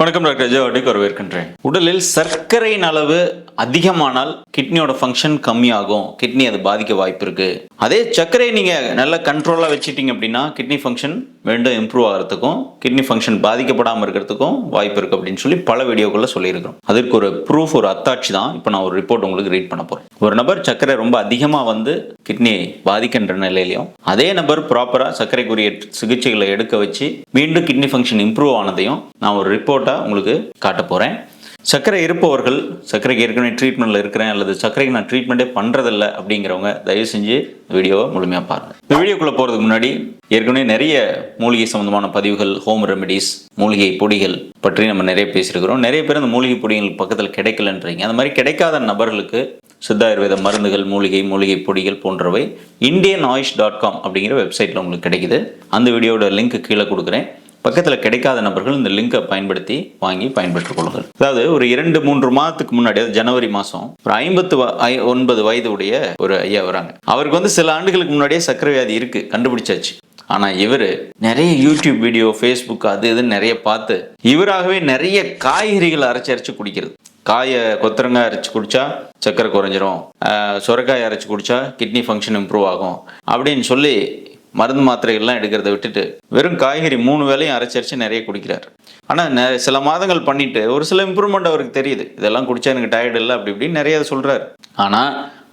வணக்கம் டாக்டர் ஜெயவர்டிக்கு வரவேற்கின்றேன். உடலில் சர்க்கரையின் அளவு அதிகமானால் கிட்னியோட ஃபங்க்ஷன் கம்மியாகும், கிட்னி அது பாதிக்க வாய்ப்பு இருக்கு. அதே சர்க்கரையை நீங்க நல்ல கண்ட்ரோலா வச்சுட்டீங்க அப்படின்னா கிட்னி ஃபங்க்ஷன் மீண்டும் இம்ப்ரூவ் ஆகிறதுக்கும் கிட்னி ஃபங்க்ஷன் பாதிக்கப்படாமல் இருக்கிறதுக்கும் வாய்ப்பு இருக்கு அப்படின்னு சொல்லி பல வீடியோக்குள்ள சொல்லியிருக்கிறோம். அதற்கு ஒரு ப்ரூஃப், ஒரு அத்தாட்சி தான் இப்போ நான் ஒரு ரிப்போர்ட் உங்களுக்கு ரீட் பண்ண போறேன். ஒரு நபர் சர்க்கரை ரொம்ப அதிகமா வந்து கிட்னி பாதிக்கின்ற நிலையிலையும் அதே நபர் ப்ராப்பரா சர்க்கரைக்குரிய சிகிச்சைகளை எடுக்க வச்சு மீண்டும் கிட்னி ஃபங்க்ஷன் இம்ப்ரூவ் ஆனதையும் நான் ஒரு ரிப்போர்ட்டா உங்களுக்கு காட்ட போறேன். சர்க்கரை இருப்பவர்கள், சர்க்கரைக்கு ஏற்கனவே ட்ரீட்மெண்ட்ல இருக்கிறேன் அல்லது சர்க்கரைக்கு நான் ட்ரீட்மெண்ட்டே பண்றதில்லை அப்படிங்கிறவங்க தயவு செஞ்சு வீடியோவை முழுமையாக பாருங்க. இந்த வீடியோக்குள்ள போறதுக்கு முன்னாடி ஏற்கனவே நிறைய மூலிகை சம்பந்தமான பதிவுகள், ஹோம் ரெமெடிஸ், மூலிகை பொடிகள் பற்றி நம்ம நிறைய பேசியிருக்கிறோம். நிறைய பேர் அந்த மூலிகை பொடிகள் பக்கத்தில் கிடைக்கலன்றீங்க. அந்த மாதிரி கிடைக்காத நபர்களுக்கு சித்தாயுர்வேத மருந்துகள், மூலிகை பொடிகள் போன்றவை indianayush.com அப்படிங்கிற வெப்சைட்டில் உங்களுக்கு கிடைக்குது. அந்த வீடியோட லிங்க் கீழே கொடுக்குறேன். பக்கத்தில் கிடைக்காத நபர்கள் இந்த லிங்கை பயன்படுத்தி வாங்கி பயன்பெற்றுக் கொள்ளுங்கள். அதாவது ஒரு 2-3 மாதத்துக்கு முன்னாடி, ஜனவரி மாதம், ஒரு 59 வயது உடைய ஒரு ஐயா வராங்க. அவருக்கு வந்து சில ஆண்டுகளுக்கு முன்னாடியே சர்க்கரை வியாதி இருக்கு, கண்டுபிடிச்சாச்சு. ஆனால் இவர் நிறைய யூடியூப் வீடியோ, ஃபேஸ்புக் அது இதுன்னு நிறைய பார்த்து இவராகவே நிறைய காய்கறிகள் அரைச்சி குடிக்கிறது. காயை கொத்தரங்காய் அரைச்சி குடித்தா சர்க்கரை குறைஞ்சிரும், சுரக்காய் அரைச்சி குடித்தா கிட்னி ஃபங்க்ஷன் இம்ப்ரூவ் ஆகும் அப்படின்னு சொல்லி மருந்து மாத்திரைகள்லாம் எடுக்கிறத விட்டுட்டு வெறும் காய்கறி 3 வேளையும் அரைச்சி நிறைய குடிக்கிறார். ஆனால் சில மாதங்கள் பண்ணிட்டு ஒரு சில இம்ப்ரூவ்மெண்ட் அவருக்கு தெரியுது. இதெல்லாம் குடிச்சா எனக்கு டயர்ட் இல்லை அப்படி இப்படின்னு நிறைய சொல்கிறார். ஆனால்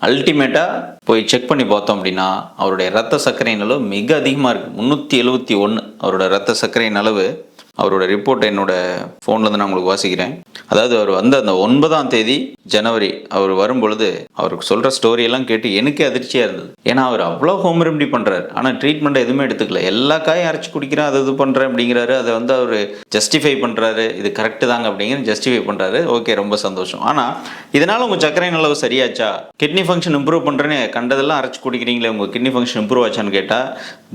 அல்டிமேட்டாக போய் செக் பண்ணி பார்த்தோம் அப்படின்னா அவருடைய ரத்த சர்க்கரையின் அளவு மிக அதிகமாக இருக்குது. 371 அவரோட ரத்த சர்க்கரையின் அளவு. அவரோட ரிப்போர்ட் என்னோட ஃபோன்லேருந்து நான் உங்களுக்கு வாசிக்கிறேன். அதாவது அவர் வந்து அந்த 9ஆம் தேதி ஜனவரி அவர் வரும்பொழுது அவருக்கு சொல்கிற ஸ்டோரியெல்லாம் கேட்டு எனக்கே அதிர்ச்சியாக இருந்தது. ஏன்னா அவர் அவ்வளோ ஹோம் ரெமெடி பண்ணுறாரு, ஆனால் ட்ரீட்மெண்ட் எதுவுமே எடுத்துக்கல. எல்லா காயும் அரைச்சி குடிக்கிறேன், அது இது பண்ணுறேன் அப்படிங்கிறாரு. அதை வந்து அவர் ஜஸ்டிஃபை பண்ணுறாரு, இது கரெக்டு தாங்க அப்படிங்கிற ஜஸ்டிஃபை பண்ணுறாரு. ஓகே, ரொம்ப சந்தோஷம். ஆனால் இதனால் உங்கள் சர்க்கரையின் அளவு சரியாச்சா, கிட்னி ஃபங்க்ஷன் இம்ப்ரூவ் பண்ணுறேன்னு கண்டதெல்லாம் அரைச்சி குடிக்கிறீங்களே, உங்கள் கிட்னி ஃபங்க்ஷன் இம்ப்ரூவ் ஆச்சான்னு கேட்டால்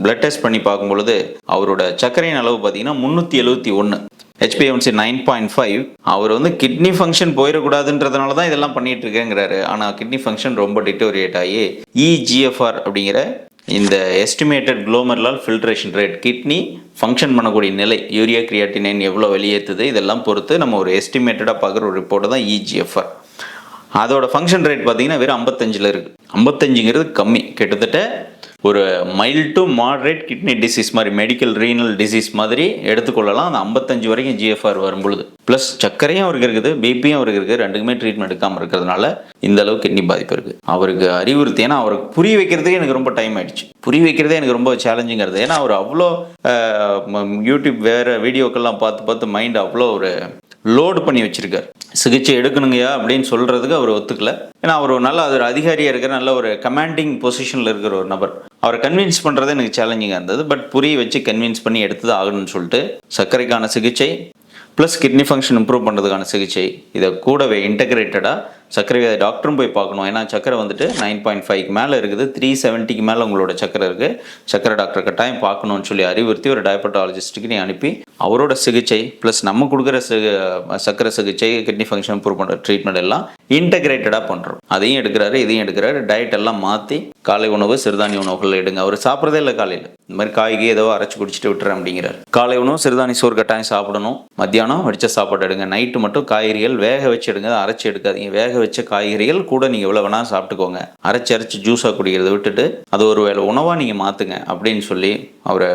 பிளட் டெஸ்ட் பண்ணி பார்க்கும்பொழுது அவரோட சர்க்கரையின் அளவு பார்த்தீங்கன்னா 371, HbA1c 9.5. அவர் வந்து கிட்னி ஃபங்க்ஷன் போயிடக்கூடாதுன்றதுனால தான் இதெல்லாம் பண்ணிட்டு இருக்கேங்கிறாரு. ஆனால் கிட்னி ஃபங்க்ஷன் ரொம்ப டிட்டோரியேட் ஆகி EGFR அப்படிங்கிற இந்த estimated glomerular filtration rate, kidney function பண்ணக்கூடிய நிலை, யூரியா கிரியாட்டினைன் எவ்வளோ வெளியேற்றுது, இதெல்லாம் பொறுத்து நம்ம ஒரு எஸ்டிமேட்டடாக பார்க்குற ஒரு ரிப்போர்ட்டு தான் EGFR. அதோட ஃபங்க்ஷன் ரேட் பார்த்தீங்கன்னா வெறும் 55 இருக்குது. 55ங்கிறது கம்மி. கிட்டத்தட்ட ஒரு mild to moderate kidney disease மாதிரி, மெடிக்கல் ரீனல் டிசீஸ் மாதிரி எடுத்துக்கொள்ளலாம். அந்த 55 வரைக்கும் GFR வரும்பொழுது ப்ளஸ் சர்க்கரையும் அவருக்கு இருக்குது, பிபியும் அவருக்கு இருக்குது. ரெண்டுக்குமே ட்ரீட்மெண்ட் எடுக்காமல் இருக்கிறதுனால இந்த அளவு கிட்னி பாதிப்பு இருக்குது. அவருக்கு அறிவுறுத்தி, ஏன்னா அவருக்கு புரிய வைக்கிறதுக்கே எனக்கு ரொம்ப டைம் ஆயிடுச்சு. புரிய வைக்கிறதே எனக்கு ரொம்ப சேலஞ்சிங்காக இருக்குது. ஏன்னா அவர் அவ்வளோ யூடியூப் வேறு வீடியோக்கெல்லாம் பார்த்து மைண்ட் அவ்வளோ ஒரு லோடு பண்ணி வச்சிருக்காரு. சிகிச்சை எடுக்கணுங்கயா அப்படின்னு சொல்கிறதுக்கு அவர் ஒத்துக்கல. ஏன்னா அவர் ஒரு நல்ல ஒரு அதிகாரியாக இருக்கிற, நல்ல ஒரு கமாண்டிங் பொசிஷனில் இருக்கிற ஒரு நபர். அவரை கன்வின்ஸ் பண்ணுறது எனக்கு சேலஞ்சிங்காக இருந்தது. பட் புரிய வச்சு கன்வின்ஸ் பண்ணி எடுத்தது ஆகணும்னு சொல்லிட்டு சர்க்கரைக்கான சிகிச்சை ப்ளஸ் கிட்னி ஃபங்க்ஷன் இம்ப்ரூவ் பண்ணுறதுக்கான சிகிச்சை, இதை கூடவே இன்டகிரேட்டடாக சர்க்கரை வியாதி டாக்டரும் போய் பார்க்கணும். ஏன்னா சர்க்கரை வந்துட்டு 9.5க்கு மேலே இருக்குது, 370க்கு மேலே உங்களோட சர்க்கரை இருக்குது. சர்க்கரை டாக்டர் கட்டாயம் பார்க்கணும்னு சொல்லி அறிவுறுத்தி ஒரு டயபெட்டாலஜிஸ்ட்டுக்கு நீ அனுப்பி அவரோட சிகிச்சை ப்ளஸ் நம்ம கொடுக்குற சர்க்கரை சிகிச்சை, கிட்னி ஃபங்க்ஷன் இம்ப்ரூவ் பண்ணுற ட்ரீட்மெண்ட் எல்லாம் இன்டகிரேட்டடாக பண்ணுறோம். அதையும் எடுக்கிறாரு, இதையும் எடுக்கிறாரு. டயட் எல்லாம் மாற்றி காலை உணவு, சிறுதானிய உணவுகள் எடுங்க. அவர் சாப்பிட்றதே இல்லை காலையில். இந்த மாதிரி காய்கறி ஏதோ அரைச்சி குடிச்சிட்டு விட்டுறேன் அப்படிங்கிறார். காலை உணவு சிறுதானிய சோறு கட்டாயம் சாப்பிடணும். மத்தியானம் வடிச்ச சாப்பாடு எடுங்க. நைட்டு மட்டும் காய்கறிகள் வேக வச்சு எடுங்க, அரைச்சி எடுக்காதீங்க. வேக வச்ச காய்கறிகள் கூட நீங்கள் எவ்வளோ வேணால் சாப்பிட்டுக்கோங்க. அரைச்சி ஜூஸாக குடிக்கிறத விட்டுட்டு அது ஒரு வேளை உணவாக நீங்கள் மாற்றுங்க அப்படின்னு சொல்லி அவரை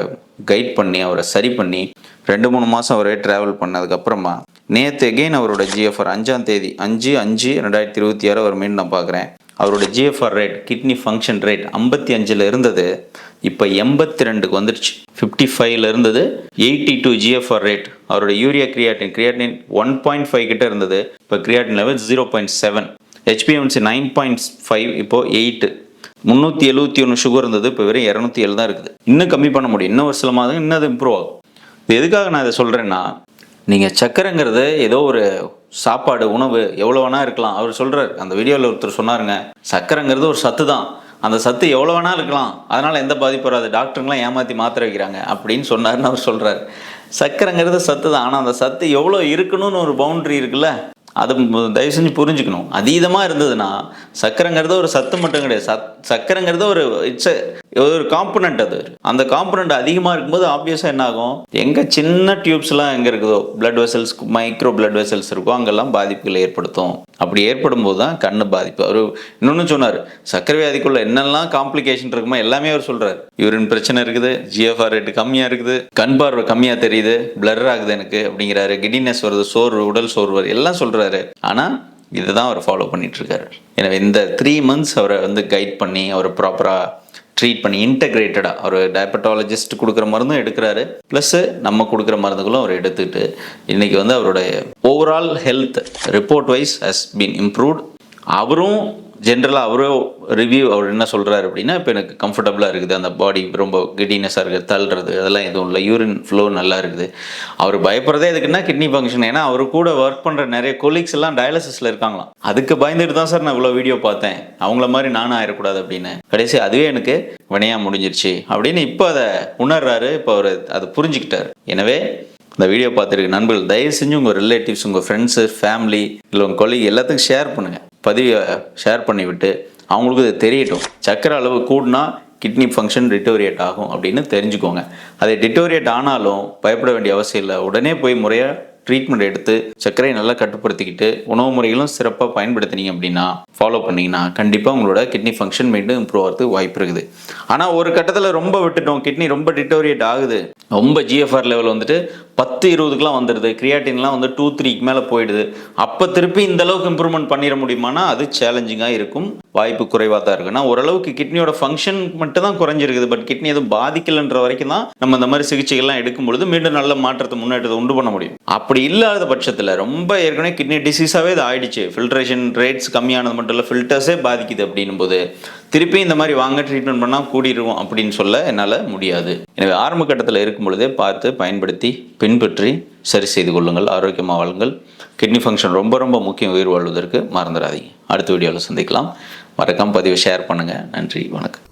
கைட் பண்ணி அவரை சரி பண்ணி 2-3 மாதம் அவரே ட்ராவல் பண்ணதுக்கப்புறமா நேற்று எகெயின் அவரோட GFR 5ஆம் தேதி 5/5/2026 அவர் மீண்டும் நான் பார்க்குறேன். அவரோட GFR rate, kidney function rate 55 இருந்தது, இப்போ 82க்கு வந்துடுச்சு. 55 இருந்தது, 82 GFR ரேட். அவரோட யூரியா கிரியாட்டின் 1.5 கிட்ட இருந்தது, இப்போ கிரியாட்டின் லெவல் 0.7. HbA1c 9.5 இப்போ 8. 371 சுகர் இருந்தது, இப்போ வெறும் 207 தான் இருக்குது. இன்னும் கம்மி பண்ண முடியும். இன்னும் ஒரு சில மாதம் இன்னும் அது இம்ப்ரூவ் ஆகும். இது எதுக்காக நான் இதை சொல்கிறேன்னா, நீங்கள் சர்க்கரைங்கிறது ஏதோ ஒரு சாப்பாடு, உணவு எவ்வளோ வேணா இருக்கலாம். அவர் சொல்கிறார், அந்த வீடியோவில் ஒருத்தர் சொன்னாருங்க, சர்க்கரைங்கிறது ஒரு சத்து தான், அந்த சத்து எவ்வளோ வேணா இருக்கலாம், அதனால் எந்த பாதிப்பு வராது, டாக்டருங்களாம் ஏமாற்றி மாத்திரை வைக்கிறாங்க அப்படின்னு சொன்னார்னு அவர் சொல்கிறார். சர்க்கரைங்கிறது சத்து தான், ஆனால் அந்த சத்து எவ்வளோ இருக்கணும்னு ஒரு பவுண்ட்ரி இருக்குல்ல, அது தயவு செஞ்சு புரிஞ்சுக்கணும். அதீதமாக இருந்ததுன்னா சர்க்கரைங்கிறது ஒரு சத்து மட்டும் கிடையாது. சர்க்கரைங்கிறது ஒரு காம்பனண்ட். அது அந்த காம்பனண்ட் அதிகமாக இருக்கும்போது ஆப்வியஸாக என்ன ஆகும், எங்கே சின்ன டியூப்ஸ்லாம் எங்கே இருக்குதோ, blood vessels, micro blood vessels இருக்கோ அங்கெல்லாம் பாதிப்புகள் ஏற்படுத்தும். அப்படி ஏற்படும் போது தான் கண்ணு பாதிப்பு. அவர் இன்னொன்று சொன்னார், சர்க்கரை வியாதிக்குள்ள என்னெல்லாம் காம்ப்ளிகேஷன் இருக்குமோ எல்லாமே அவர் சொல்கிறார். யூரின் பிரச்சனை இருக்குது, GFR ரேட்டு கம்மியாக இருக்குது, கண் பார்வை கம்மியாக தெரியுது, பிளர் ஆகுது எனக்கு அப்படிங்கிறாரு, கிடினஸ் வருது, சோர்வு, உடல் சோர்வு எல்லாம் சொல்கிறாரு. ஆனால் இதை தான் அவர் ஃபாலோ பண்ணிட்டு இருக்காரு. எனவே இந்த 3 months அவரை கைட் பண்ணி அவரை ப்ராப்பராக ட்ரீட் பண்ணி இன்டகிரேட்டடாக அவர் டயபெட்டாலஜிஸ்ட் கொடுக்குற மருந்தும் எடுக்கிறாரு, ப்ளஸ் நம்ம கொடுக்குற மருந்துகளும் அவர் எடுத்துக்கிட்டு இன்றைக்கி அவருடைய overall health report wise has been improved. அவரும் ஜென்ரலாக அவர் என்ன சொல்கிறாரு அப்படின்னா, இப்போ எனக்கு கம்ஃபர்டபுளாக இருக்குது, அந்த பாடி ரொம்ப கிடினஸாக இருக்குது, தள்ளுறது அதெல்லாம் எதுவும் இல்லை, யூரின் ஃப்ளோ நல்லா இருக்குது. அவர் பயப்படுறதே எதுக்குன்னா கிட்னி ஃபங்க்ஷன். ஏன்னா அவர் கூட ஒர்க் பண்ணுற நிறைய கொலீக்ஸ் எல்லாம் டயாலிசிஸில் இருக்காங்களாம். அதுக்கு பயந்துட்டு தான் சார் நான் இவ்வளோ வீடியோ பார்த்தேன், அவங்கள மாதிரி நானும் ஆயிடக்கூடாது அப்படின்னு. கடைசி அதுவே எனக்கு வினையாக முடிஞ்சிருச்சு அப்படின்னு இப்போ அதை உணர்றாரு. இப்போ அவர் அதை புரிஞ்சுக்கிட்டார். எனவே இந்த வீடியோ பார்த்துருக்க நண்பர்கள் தயவு செஞ்சு உங்கள் ரிலேட்டிவ்ஸ், உங்கள் ஃப்ரெண்ட்ஸு, ஃபேமிலி இல்லை உங்கள் கொலீக் எல்லாத்துக்கும் ஷேர் பண்ணுங்கள். பதிவை ஷேர் பண்ணிவிட்டு அவங்களுக்கு இது தெரியட்டும். சர்க்கரை அளவு கூடினா கிட்னி ஃபங்க்ஷன் டிட்டோரியேட் ஆகும் அப்படின்னு தெரிஞ்சுக்கோங்க. அதை டிட்டோரியேட் ஆனாலும் பயப்பட வேண்டிய அவசியம் இல்லை. உடனே போய் முறையாக ட்ரீட்மெண்ட் எடுத்து சர்க்கரையை நல்லா கட்டுப்படுத்திக்கிட்டு உணவு முறைகளும் சிறப்பாக பயன்படுத்தினீங்க அப்படின்னா, ஃபாலோ பண்ணிங்கன்னா கண்டிப்பாக உங்களோட கிட்னி ஃபங்க்ஷன் மீண்டும் இம்ப்ரூவ் ஆகிறதுக்கு வாய்ப்பு இருக்குது. ஆனால் ஒரு கட்டத்தில் ரொம்ப விட்டுட்டோம், கிட்னி ரொம்ப டிட்டோரியேட் ஆகுது, ரொம்ப GFR லெவல் 10-20க்குலாம் வந்துடுது, கிரியாட்டின்லாம் 2-3க்கு மேலே போயிடுது. அப்போ திருப்பி இந்த அளவுக்கு இம்ப்ரூவ்மெண்ட் பண்ணிட முடியுமானா அது சேலஞ்சிங்காக இருக்கும், வாய்ப்பு குறைவாக தான் இருக்குன்னா. ஓரளவுக்கு கிட்னியோட ஃபங்க்ஷன் மட்டும் தான் குறைஞ்சிருக்குது, பட் கிட்னி எதுவும் பாதிக்கலைன்ற வரைக்கும் தான் நம்ம இந்த மாதிரி சிகிச்சைகள்லாம் எடுக்கும் பொழுது மீண்டும் நல்ல மாற்றத்தை முன்னேற்றத்தை உண்டு பண்ண முடியும். அப்படி இல்லாத பட்சத்தில் ரொம்ப ஏற்கனவே கிட்னி டிசீஸாகவே இது ஆயிடுச்சு, ஃபில்ட்ரேஷன் ரேட்ஸ் கம்மியானது மட்டும் இல்லை, ஃபில்டர்ஸே பாதிக்குது அப்படின்னும் போது திருப்பி இந்த மாதிரி வாங்க ட்ரீட்மெண்ட் பண்ணால் கூடிடுவோம் அப்படின்னு சொல்ல என்னால் முடியாது. எனவே ஆரம்ப கட்டத்தில் இருக்கும் பொழுதே பார்த்து பயன்படுத்தி பின்பற்றி சரி செய்து கொள்ளுங்கள். ஆரோக்கியமாக வாழுங்கள். கிட்னி ஃபங்க்ஷன் ரொம்ப ரொம்ப முக்கியம் உயிர் வாழ்வதற்கு. மறந்துடாதீங்க. அடுத்த வீடியோவில் சந்திக்கலாம். மறக்காம பதிவை ஷேர் பண்ணுங்கள். நன்றி, வணக்கம்.